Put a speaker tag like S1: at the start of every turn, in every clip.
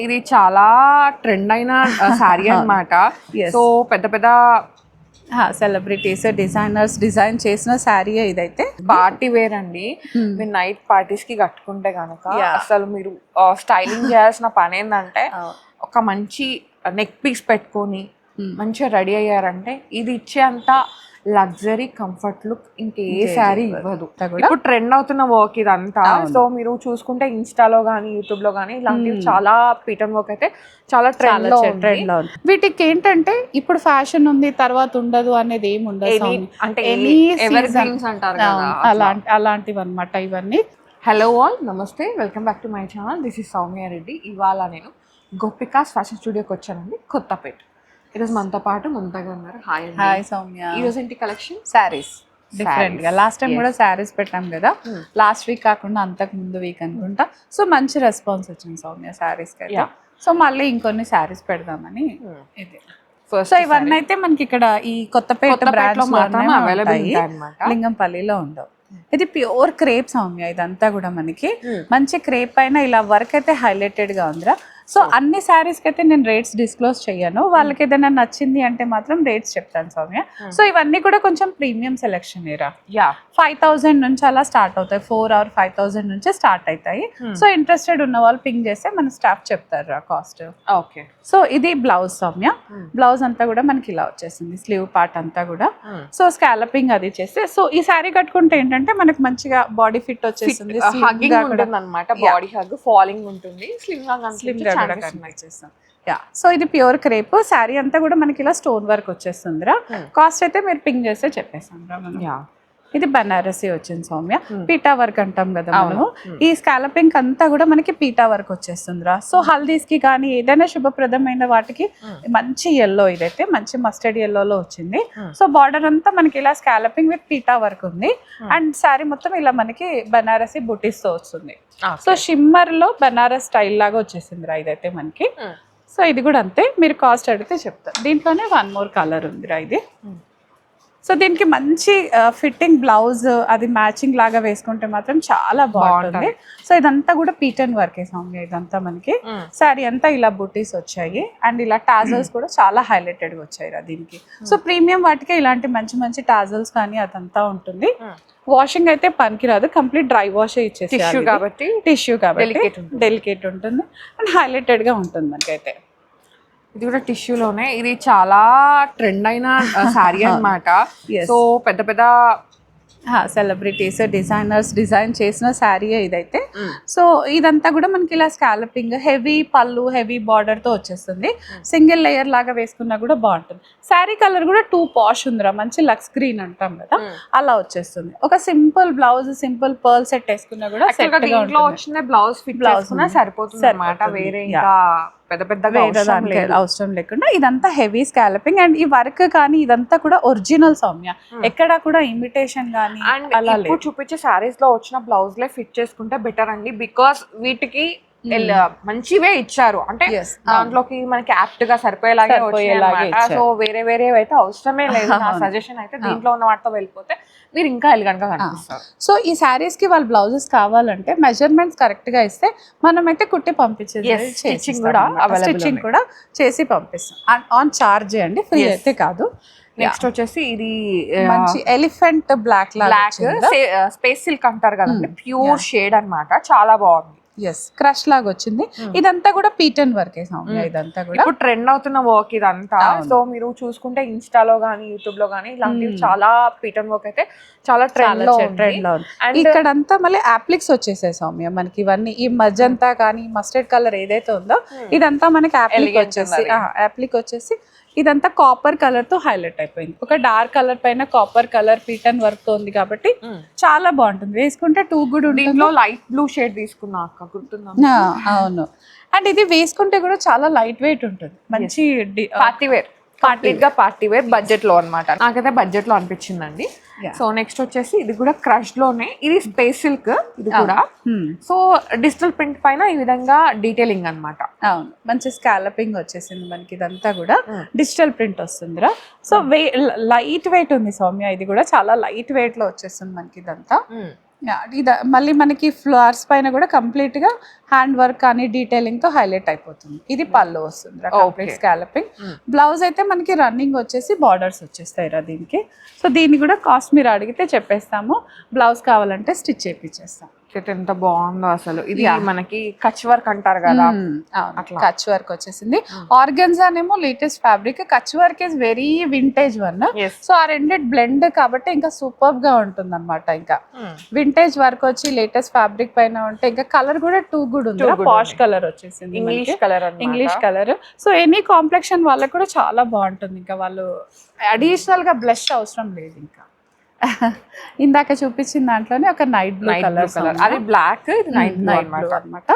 S1: ఇది చాలా ట్రెండ్ అయిన శారీ అన్నమాట. సో పెద్ద పెద్ద
S2: సెలబ్రిటీస్ డిజైనర్స్ డిజైన్ చేసిన శారీ ఇదైతే
S1: పార్టీ వేర్ అండి. మీరు నైట్ పార్టీస్ కి కట్టుకుంటే కనుక అసలు మీరు స్టైలింగ్ చేయాల్సిన పని ఏంటంటే ఒక మంచి నెక్ పీస్ పెట్టుకొని మంచిగా రెడీ అయ్యారంటే ఇది ఇచ్చే అంత లగ్జరీ కంఫర్ట్ లుక్ ఇంకే శారీ ఇవ్వదు. ఇప్పుడు ట్రెండ్ అవుతున్న వర్క్ ఇదంతా. సో మీరు చూసుకుంటే ఇన్స్టాలో కానీ యూట్యూబ్ లో కానీ ఇలాంటివి చాలా పీటర్న్ వర్క్ అయితే చాలా ట్రెండ్ లో ఉంది.
S2: వీటికి ఏంటంటే ఇప్పుడు ఫ్యాషన్ ఉంది తర్వాత ఉండదు అనేది ఏమి ఉండదు,
S1: అంటే ఎవర్ గ్రీన్స్ అంటారు కదా,
S2: అలాంటివి అనమాట ఇవన్నీ.
S1: హలో ఆల్, నమస్తే, welcome back to my channel. This is Soumya Reddy. ఇవాళ నేను గోపికాస్ ఫ్యాషన్ స్టూడియోకి వచ్చానండి, కొత్తపేట. ఈరోజు మనతో పాటు మమతగా ఉన్నారు. హాయ్ అండి.
S2: హాయ్ సౌమ్య.
S1: ఈరోజు ఏంటి కలెక్షన్?
S2: శారీస్ డిఫరెంట్ గా. లాస్ట్ టైం కూడా శారీస్ పెట్టాం కదా, లాస్ట్ వీక్ కాకుండా అంతకు ముందు వీక్ అనుకుంటా. సో మంచి రెస్పాన్స్ వచ్చింది సౌమ్య శారీస్ కి అయితే. సో మళ్ళీ ఇంకొన్ని శారీస్ పెడదామని ఇది. సో ఇవన్నీ అయితే మనకి ఇక్కడ ఈ కొత్తపేట బ్రాంచ్ లో మాత్రమే అవైలబుల్ ఉంటాయి, లింగంపల్లిలో ఉండవు. ఇది ప్యూర్ క్రేప్ సౌమ్య. ఇదంతా కూడా మనకి మంచి క్రేప్ పైన ఇలా వర్క్ అయితే హైలైటెడ్ గా ఉందిరా. సో అన్ని శారీస్కి అయితే నేను రేట్స్ డిస్క్లోజ్ చేయను, వాళ్ళకి ఏదైనా నచ్చింది అంటే మాత్రం రేట్స్ చెప్తాను సౌమ్య. సో ఇవన్నీ కూడా కొంచెం ప్రీమియం సెలెక్షన్ ఏరా. 5,000 నుంచి అలా స్టార్ట్ అవుతాయి, 4 or 5,000 నుంచి స్టార్ట్ అవుతాయి. సో ఇంట్రెస్టెడ్ ఉన్న వాళ్ళు పింక్ చేస్తే మన స్టాఫ్ చెప్తారు కాస్ట్.
S1: ఓకే.
S2: సో ఇది బ్లౌజ్ సౌమ్య. బ్లౌజ్ అంతా కూడా మనకి ఇలా వచ్చేసింది, స్లీవ్ పార్ట్ అంతా కూడా. సో స్కాలపింగ్ అది చేస్తే, సో ఈ శారీ కట్టుకుంటే ఏంటంటే మనకి మంచిగా బాడీ ఫిట్ వచ్చేసింది,
S1: బాడీ హగ్ ఫాలింగ్ ఉంటుంది, స్లిమ్ గా
S2: కనిపించేస్తాం. సో ఇది ప్యూర్ క్రేప్ శారీ అంతా కూడా మనకి ఇలా స్టోన్ వర్క్ వచ్చేస్తుందిరా. కాస్ట్ అయితే మీరు పింక్ చేస్తే చెప్పేస్తాం రా మనం. ఇది బనారసి వచ్చింది సౌమ్య, పీటా వర్క్ అంటాం కదా మనము. ఈ స్కాలపింగ్ అంతా కూడా మనకి పీటా వర్క్ వచ్చేస్తుందిరా. సో హల్దీస్ కి కానీ ఏదైనా శుభప్రదమైన వాటికి మంచి ఎల్లో, ఇదైతే మంచి మస్టర్డ్ ఎల్లోలో వచ్చింది. సో బార్డర్ అంతా మనకి ఇలా స్కాలపింగ్ విత్ పీటా వర్క్ ఉంది. అండ్ శారీ మొత్తం ఇలా మనకి బనారసి బుటీస్ తో వస్తుంది. సో షిమ్మర్ లో బనారస్ స్టైల్ లాగా వచ్చేసిందిరా ఇదైతే మనకి. సో ఇది కూడా అంతే, మీరు కాస్ట్ అడిగితే చెప్తారు. దీంట్లోనే 1 more కలర్ ఉందిరా ఇది. సో దీనికి మంచి ఫిట్టింగ్ బ్లౌజ్ అది మ్యాచింగ్ లాగా వేసుకుంటే మాత్రం చాలా బాగుంటుంది. సో ఇదంతా కూడా పీటర్న్ వర్కే సౌమ్య. ఇదంతా మనకి శారీ అంతా ఇలా బుటీస్ వచ్చాయి అండ్ ఇలా టాజల్స్ కూడా చాలా హైలైటెడ్ గా వచ్చాయి రా దీనికి. సో ప్రీమియం వాటికే ఇలాంటి మంచి మంచి టాజల్స్ కానీ అదంతా ఉంటుంది. వాషింగ్ అయితే పనికిరాదు, కంప్లీట్ డ్రై వాష్ ఇచ్చేసి టిష్యూ కాబట్టి డెలికేట్ ఉంటుంది అండ్ హైలైటెడ్ గా ఉంటుంది మనకైతే.
S1: ఇది కూడా టిష్యూలోనే. ఇది చాలా ట్రెండ్ అయిన శారీ అన్నమాట. సో పెద్ద పెద్ద
S2: సెలబ్రిటీస్ డిజైనర్స్ డిజైన్ చేసిన శారీ ఇదైతే. సో ఇదంతా కూడా మనకి ఇలా స్కాలపింగ్, హెవీ పళ్ళు, హెవీ బార్డర్ తో వచ్చేస్తుంది. సింగిల్ లేయర్ లాగా వేసుకున్నా కూడా బాగుంటుంది. శారీ కలర్ కూడా 2 పాష్ ఉందిరా, మంచి లక్స్ గ్రీన్ అంటాం కదా అలా వచ్చేస్తుంది. ఒక simple blouse, simple pearl set వేసుకున్నా కూడా
S1: వచ్చిన బ్లౌజ్ ఫిట్ చేసుకున్నా సరిపోతుంది అన్నమాట. వేరే ఇంకా పెద్ద పెద్దగా
S2: అవసరం లేకుండా ఇదంతా హెవీ స్కాలపింగ్ అండ్ ఈ వర్క్ కానీ ఇదంతా కూడా ఒరిజినల్ సౌమ్య, ఎక్కడ కూడా ఇమిటేషన్ కానీ
S1: అలా చూపించే సారీస్ లో వచ్చిన బ్లౌజ్ లే ఫిట్ చేసుకుంటే బెటర్ అండి. బికాస్ వీటికి మంచివే ఇచ్చారు, అంటే దాంట్లోకి మనకి యాప్ట్ గా సరిపోయేలాగే వచ్చాయి. సో వేరే వేరే అయితే అవసరమే లేదు. నా సజెషన్ అయితే దీంట్లో ఉన్న వాటితో వెళ్ళిపోతే మీరు ఇంకా ఎలిగెంట్ గా కనిపిస్తారు.
S2: సో ఈ శారీస్ కి వాళ్ళ బ్లౌజెస్ కావాలంటే మెజర్మెంట్స్ కరెక్ట్ గా ఇస్తే మనం అయితే కుట్టి పంపించేది, స్టిచ్చింగ్ కూడా చేసి పంపిస్తాం ఆన్ చార్జ్ అండి, ఫ్రీ అయితే కాదు.
S1: నెక్స్ట్ వచ్చేసి ఇది
S2: మంచి ఎలిఫెంట్ బ్లాక్
S1: స్పేస్ సిల్క్ అంటారు కదండి, ప్యూర్ షేడ్ అన్నమాట, చాలా బాగుంది.
S2: క్రష్ లాగా వచ్చింది. ఇదంతా కూడా పీటర్న్ వర్క్ ఇదంతా కూడా
S1: ఇప్పుడు ట్రెండ్ అవుతున్న వర్క్ ఇదంతా. సో మీరు చూసుకుంటే ఇన్స్టాలో గానీ యూట్యూబ్ లో గానీ ఇలాంటివి చాలా పీటర్న్ వర్క్ అయితే చాలా ట్రెండ్ లో ఉంది.
S2: ఇక్కడంతా మళ్ళీ అప్లిక్స్ వచ్చేసాయి సౌమ్య మనకి. ఇవన్నీ ఈ మజంతా కానీ మస్టర్డ్ కలర్ ఏదైతే ఉందో ఇదంతా మనకి అప్లిక్ వచ్చేసి ఇదంతా కాపర్ కలర్ తో హైలైట్ అయిపోయింది. ఒక డార్క్ కలర్ పైన కాపర్ కలర్ పీటర్న్ వర్క్ తో ఉంది కాబట్టి చాలా బాగుంటుంది. వేసుకుంటే 2 గుడ్ ఉంటుంది.
S1: లైట్ బ్లూ షేడ్ తీసుకున్నా గుర్తుందా?
S2: అవును. అండ్ ఇది వేసుకుంటే కూడా చాలా లైట్ వెయిట్ ఉంటుంది, మంచి
S1: పార్టీ వేర్, కంప్లీట్ గా పార్టీ వేర్ బడ్జెట్ లో అన్నమాట. నాకైతే బడ్జెట్ లో అనిపించిందండి. సో నెక్స్ట్ వచ్చేసి ఇది కూడా క్రష్ లోనే, ఇది స్పేస్ సిల్క్ ఇది కూడా. సో డిజిటల్ ప్రింట్ పైన ఈ విధంగా డీటెయిలింగ్ అన్నమాట.
S2: అవును, మంచి స్కాలపింగ్ వచ్చేసింది మనకి. ఇదంతా కూడా డిజిటల్ ప్రింట్ వస్తుందిరా. సో లైట్ వెయిట్ ఉంది సౌమ్య. ఇది కూడా చాలా లైట్ వెయిట్ లో వచ్చేస్తుంది మనకి ఇదంతా. ఇది మళ్ళీ మనకి ఫ్లవర్స్ పైన కూడా కంప్లీట్ గా హ్యాండ్ వర్క్ కానీ డీటెయిలింగ్ తో హైలైట్ అయిపోతుంది. ఇది పళ్ళు వస్తుంది కంప్లీట్ స్కాలపింగ్. బ్లౌజ్ అయితే మనకి రన్నింగ్ వచ్చేసి బార్డర్స్ వచ్చేస్తాయి రా దీనికి. సో దీన్ని కూడా కాస్ట్ మీరు అడిగితే చెప్పేస్తాము, బ్లౌజ్ కావాలంటే స్టిచ్ చేయించేస్తాం.
S1: ఎంత బాగుందో అసలు. ఇది మనకి కచ్ వర్క్ అంటారు కదా,
S2: కచ్ వర్క్ వచ్చేసింది. ఆర్గన్జా నేమో latest fabric, Kutch work is very vintage one. So ఆ రెండిటి బ్లెండ్ కాబట్టి ఇంకా సూపర్ గా ఉంటుంది అనమాట. ఇంకా వింటేజ్ వర్క్ వచ్చి లేటెస్ట్ ఫ్యాబ్రిక్ పైన ఉంటే ఇంకా కలర్ కూడా టూ గుడ్ ఉంది, పాష్ కలర్ వచ్చేసింది, English colour. So any complexion వాళ్ళకి కూడా చాలా బాగుంటుంది. ఇంకా వాళ్ళు అడిషనల్ గా బ్లష్ అవసరం లేదు. ఇంకా ఇందాక చూపించిన దాంట్లోనే ఒక నైట్ బ్లూ కలర్,
S1: అది బ్లాక్, ఇది నైట్ బ్లూ
S2: అన్నమాట.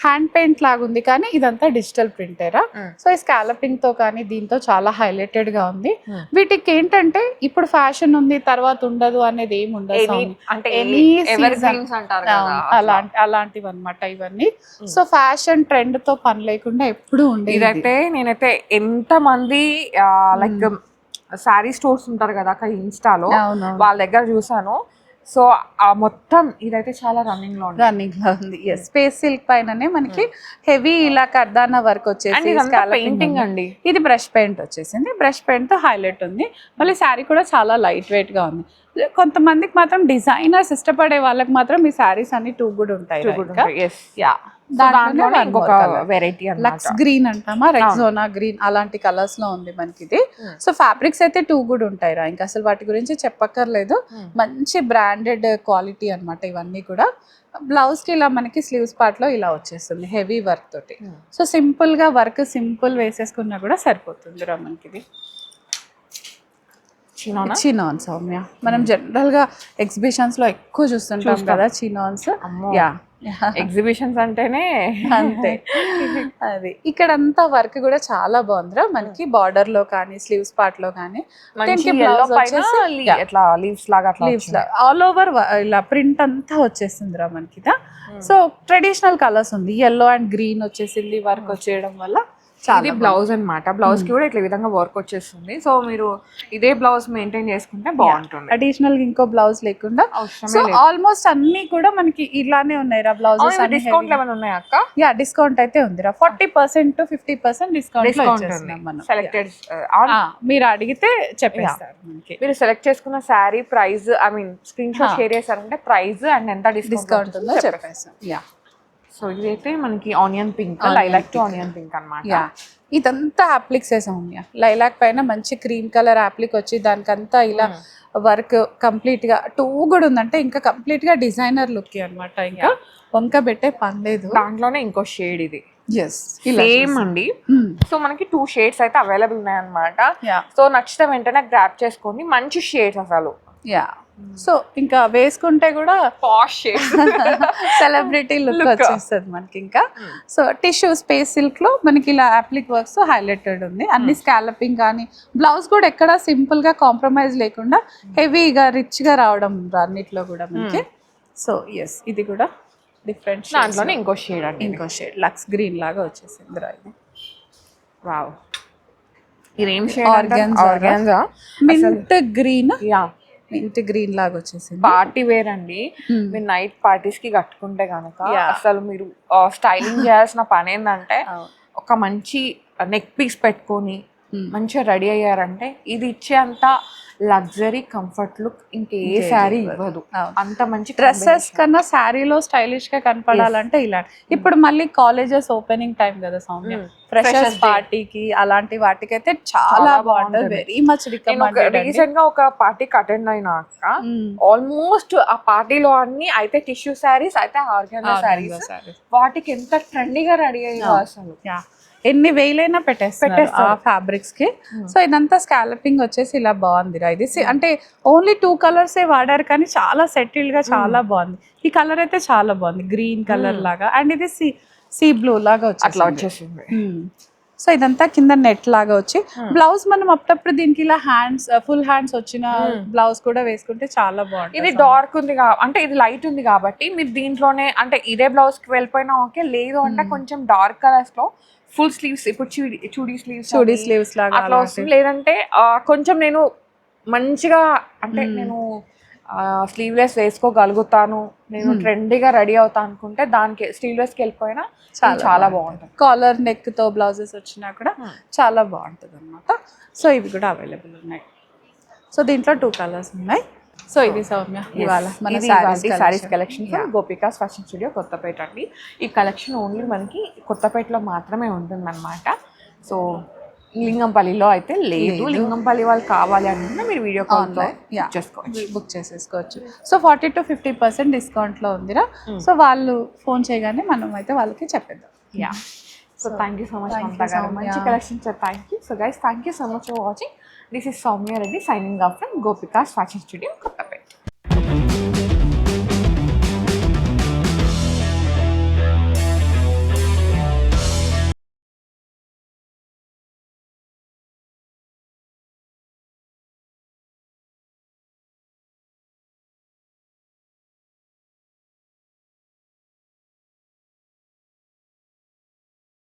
S2: హ్యాండ్ పెయింట్ లాగా ఉంది కానీ ఇదంతా డిజిటల్ ప్రింటేరా. సో ఈ స్కాలపింగ్ తో కానీ దీంతో చాలా హైలైటెడ్ గా ఉంది. వీటికి ఏంటంటే ఇప్పుడు ఫ్యాషన్ ఉంది తర్వాత ఉండదు అనేది ఏమి ఉండదు, అలాంటివి అనమాట ఇవన్నీ. సో ఫ్యాషన్ ట్రెండ్ తో పని లేకుండా ఎప్పుడు ఉండేది.
S1: ఇదైతే నేనైతే ఎంత మంది లైక్ శారీ స్టోర్స్ ఉంటారు కదా అక్కడ ఇన్స్టాలో, వాళ్ళ దగ్గర చూసాను. సో ఆ మొత్తం ఇదైతే చాలా రన్నింగ్ లో
S2: ఉంది. స్పేస్ సిల్క్ పైననే మనకి హెవీ ఇలా కర్దానా వర్క్ వచ్చేసి
S1: పెయింటింగ్ అండి.
S2: ఇది బ్రష్ పెయింట్ వచ్చేసింది, బ్రష్ పెయింట్ తో హైలైట్ ఉంది. మళ్ళీ శారీ కూడా చాలా లైట్ వెయిట్ గా ఉంది. కొంతమందికి మాత్రం డిజైనర్స్ ఇష్టపడే వాళ్ళకి మాత్రం ఈ శారీస్ అన్ని టూ గుడ్ ఉంటాయి.
S1: వెరైటీ
S2: లక్స్ గ్రీన్ అంటామా, రెక్సోనా గ్రీన్ అలాంటి కలర్స్ లో ఉంది మనకి ఇది. సో ఫ్యాబ్రిక్స్ అయితే టూ గుడ్ ఉంటాయి రా, ఇంకా అసలు వాటి గురించి చెప్పక్కర్లేదు. మంచి బ్రాండెడ్ క్వాలిటీ అన్నమాట ఇవన్నీ కూడా. బ్లౌజ్ కి ఇలా మనకి స్లీవ్స్ పార్ట్ లో ఇలా వచ్చేస్తుంది హెవీ వర్క్ తోటి. సో సింపుల్ గా వర్క్ సింపుల్ వేసేసుకున్నా కూడా సరిపోతుంది రా మనకి. ఇది చినాన్ సౌమ్య, మనం జనరల్ గా ఎగ్జిబిషన్స్ లో ఎక్కువ చూస్తుంటాం కదా చినాన్స్.
S1: ఎగ్జిబిషన్స్ అంటేనే
S2: అంతే. అది ఇక్కడంతా వర్క్ కూడా చాలా బాగుందిరా మనకి, బార్డర్ లో కానీ స్లీవ్స్ పార్ట్ లో కానీ ఆల్ ఓవర్ ఇలా ప్రింట్ అంతా వచ్చేసిందిరా మనకి. సో ట్రెడిషనల్ కలర్స్ ఉంది, ఎల్లో అండ్ గ్రీన్ వచ్చేసింది వర్క్ వచ్చేయడం వల్ల.
S1: ఇది బ్లౌజ్ అన్నమాట. బ్లౌజ్ కి కూడా ఇట్లా విధంగా వర్క్ వచ్చేస్తుంది. సో మీరు ఇదే బ్లౌజ్ మెయింటైన్ చేసుకుంటే బాగుంటుంది.
S2: అడిషనల్ ఇంకో బ్లౌజ్ లేకుండా. సో ఆల్మోస్ట్ అన్ని కూడా మనకి ఇలానే ఉన్నాయి రా బ్లౌజెస్.
S1: డిస్కౌంట్ ఏమైనా ఉన్నాయా అక్క?
S2: యా డిస్కౌంట్ అయితే ఉందిరా, 40% to 50% డిస్కౌంట్
S1: సెలెక్టెడ్.
S2: మీరు అడిగితే చెప్పేస్తారు మనకి.
S1: మీరు సెలెక్ట్ చేసుకున్న sari price, I mean screen shot share చేశారంటే ప్రైస్ అండ్ ఎంత
S2: డిస్కౌంట్ ఉందో చెప్పేస్తాం. యా
S1: సో ఇదైతే మనకి onion pink, lilac to onion pink అన్నమాట.
S2: ఇదంతా అప్లిక్స్ సౌమ్య, లైలాక్ పైన మంచి క్రీమ్ కలర్ అప్లిక్ వచ్చి దానికంతా ఇలా వర్క్ కంప్లీట్ గా టూ కూడా ఉందంటే ఇంకా కంప్లీట్ గా డిజైనర్ లుక్ అన్నమాట. ఇంకా వంక పెట్టే పని లేదు.
S1: దాంట్లోనే ఇంకో షేడ్ ఇది సేమ్ అండి. సో మనకి 2 షేడ్స్ అయితే అవైలబుల్ ఉన్నాయి అన్నమాట. సో నచ్చితే వెంటనే గ్రాప్ చేసుకోండి, మంచి షేడ్స్ అసలు.
S2: యా సో ఇంకా వేసుకుంటే కూడా
S1: పాష్ షేడ్స్,
S2: సెలబ్రిటీ లుక్ వచ్చేస్తుంది మనకి. ఇంకా సో టిష్యూ స్పేస్ సిల్క్ లో మనకి ఇలా అప్లిక్ వర్క్స్ హైలైటెడ్ ఉంది. అన్ని స్కాలపింగ్ కానీ బ్లౌజ్ కూడా ఎక్కడ సింపుల్ గా కాంప్రమైజ్ లేకుండా హెవీగా రిచ్ గా రావడం అన్నిట్లో కూడా మనకి. సో ఎస్ ఇది కూడా డిఫరెంట్.
S1: దాంట్లోనే ఇంకో షేడ్ అండి,
S2: ఇంకో షేడ్ లక్స్ గ్రీన్ లాగా వచ్చేసింది రా. ఇది
S1: వావ్, ఇదేం shade? Organza
S2: mint green. Yeah mint green లాగా వచ్చేసింది.
S1: పార్టీ వేర్ అండి. మీరు నైట్ పార్టీస్ కి కట్టుకుంటే కనుక అసలు మీరు స్టైలింగ్ చేయాల్సిన పని ఏంటంటే ఒక మంచి నెక్ పీస్ పెట్టుకొని మంచిగా రెడీ అయ్యారంటే ఇది ఇచ్చేంత లగ్జరీ కంఫర్ట్ లుక్ ఇంకే శారీ ఇవ్వదు. అంత మంచి
S2: డ్రెస్సెస్ కన్నా శారీలో స్టైలిష్ గా కనపడాలంటే ఇలా. ఇప్పుడు మళ్ళీ కాలేజెస్ ఓపెనింగ్ టైం కదా సౌమ్య, ఫ్రెషర్స్ పార్టీకి అలాంటి వాటికి అయితే చాలా బాగుంటుంది. Very much recommended.
S1: రీసెంట్ గా ఒక పార్టీకి అటెండ్ అయినాక ఆల్మోస్ట్ ఆ పార్టీలో అన్ని అయితే టిష్యూ శారీస్ అయితే ఆర్గానిక్ శారీస్, వాటికి ఎంత ట్రెండీగా రెడీ అయ్యో అసలు.
S2: ఎన్ని వేలైనా పెట్టేస్తారు ఆ ఫ్యాబ్రిక్స్ కి. సో ఇదంతా స్కాలపింగ్ వచ్చేసి ఇలా బాగుంది రా. ఇది అంటే ఓన్లీ 2 కలర్స్ వాడారు కానీ చాలా సెటిల్డ్ గా చాలా బాగుంది. ఈ కలర్ అయితే చాలా బాగుంది, గ్రీన్ కలర్ లాగా. అండ్ ఇది సీ బ్లూ లాగా
S1: వచ్చేసింది.
S2: సో ఇదంతా కింద నెట్ లాగా వచ్చి బ్లౌజ్ మనం అప్పుడప్పుడు దీనికి ఇలా హ్యాండ్స్ ఫుల్ హ్యాండ్స్ వచ్చిన బ్లౌజ్ కూడా వేసుకుంటే చాలా బాగుంటుంది.
S1: ఇది డార్క్ ఉంది అంటే ఇది లైట్ ఉంది కాబట్టి మీరు దీంట్లోనే అంటే ఇదే బ్లౌజ్ కి వెళ్ళిపోయినా ఓకే, లేదు అంటే కొంచెం డార్క్ కలర్స్ లో ఫుల్ స్లీవ్స్, ఇప్పుడు చూడీ స్లీవ్స్ లాగా అట్లా వస్తుంది. లేదంటే కొంచెం నేను మంచిగా అంటే నేను స్లీవ్లెస్ వేసుకోగలుగుతాను, నేను ట్రెండీగా రెడీ అవుతా అనుకుంటే దానికి స్లీవ్లెస్కి వెళ్ళిపోయినా చాలా బాగుంటుంది.
S2: కాలర్ నెక్ తో బ్లౌజెస్ వచ్చినా కూడా చాలా బాగుంటుంది అనమాట. సో ఇవి కూడా అవైలబుల్ ఉన్నాయి. సో దీంట్లో 2 కలర్స్ ఉన్నాయి. సో ఇది సౌమ్య ఇవాళ మన
S1: saris collection Gopika's fashion studio Kothapet అండి. ఈ కలెక్షన్ ఓన్లీ మనకి కొత్తపేటలో మాత్రమే ఉంటుందన్నమాట. సో లింగంపల్లిలో అయితే లేదు. లింగంపల్లి వాళ్ళు కావాలి అనుకుంటే మీరు వీడియో కాల్లో
S2: బుక్ చేసేసుకోవచ్చు. సో 40 to 50% డిస్కౌంట్లో ఉందిరా. సో వాళ్ళు ఫోన్ చేయగానే మనం అయితే వాళ్ళకి చెప్పేద్దాం.
S1: So thank you so much Mamata గారు, మంచి collection sir. Thank you. So guys, thank you so much for watching. This is Soumya Reddy signing off from Gopika's fashion studio Kothapeta.